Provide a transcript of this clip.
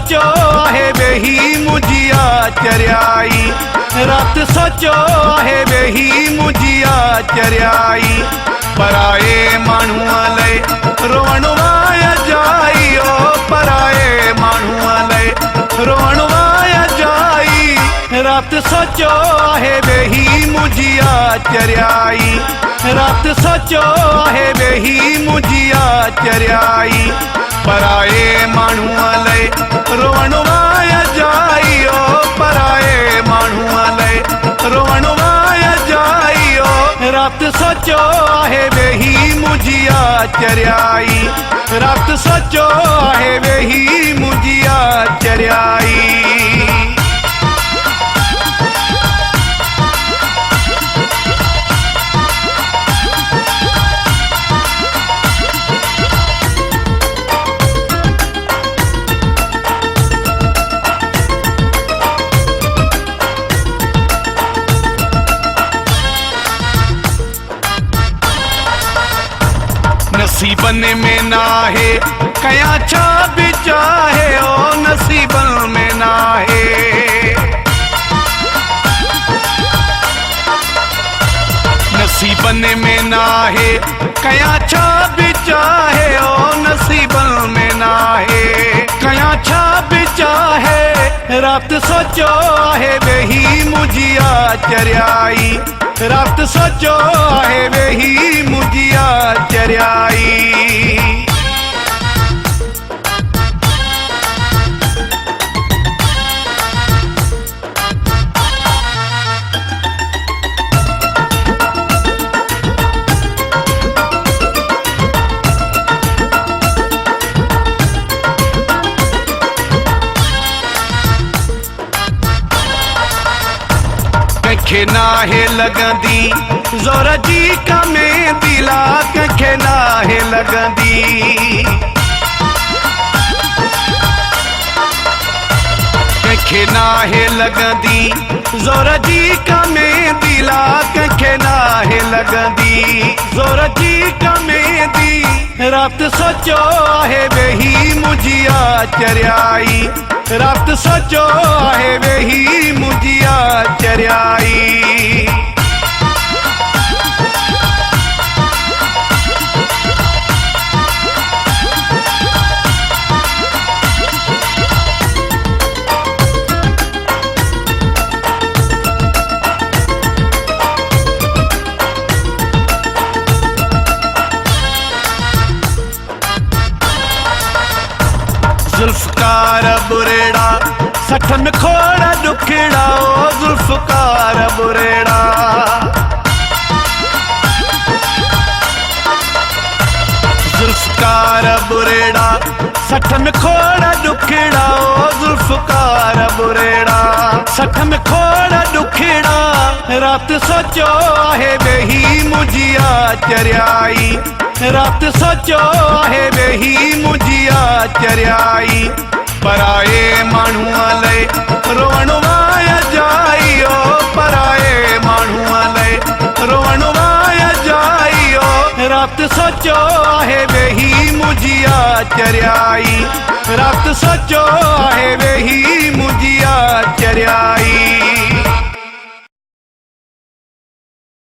सोचो आहे वेही मुझिया चरियाई, रात सोचो आहे वेही मुझिया चरियाई। पराए माण्हूअ लय रोअण वाया जाई, ओ पराए माण्हूअ लय रोअण वाया जाई। रात सोचो आहे वेही मुझिया चरियाई, रात सोचो आहे वेही मुझिया चरियाई। पराए माण्हूअ लय रोअण वाया जाई, ओ पराए माण्हूअ लय रोअण वाया जाई। ओ रात सोचो आहे वेही मुझिया चरियाई, रात सोचो आहे वेही मुझिया चरियाई। नसीबन में ना है कया छा भी चाहे, ओ नसीबन में ना है। नसीबन में ना है कया छा भी चाहे, ओ नसीबन में ना है कया छा भी चाहे। रात सोचो आहे वेही मुझिया चरियाई, रात सोचो आहे वेही मुझिया चरियाई। कंखे नाहे लगंदी ज़ोर जी कमे दिला, कंखे नाहे लगंदी। कंखे नाहे लगंदी ज़ोर जी कमे दिला, कंखे नाहे लगंदी ज़ोर जी कमे दी। रात सोचो आहे वेही मुझिया चरियाई, रात सोचो आहे वेही मुझिया चरियाई। जुल्फकार बुरेड़ा सठ में खोड़ा दुखड़ा, ओ जुल्फकार बुरेड़ा। जुल्फकार बुरेड़ा सठ में खोड़ा दुखड़ा, ओ जुल्फकार बुरेड़ा सठ में खोड़ा दुखड़ा। रात सोचो आहे वेही मुझिया चरियाई, रात सोचो आहे वेही मुझिया चरियाई। पराए माण्हूअ लय रोअण वाया जाई, ओ पराए माण्हूअ लय रोअण वाया जाई। ओ रात सोचो आहे वेही मुझिया चरियाई, रात सोचो आहे वेही मुझिया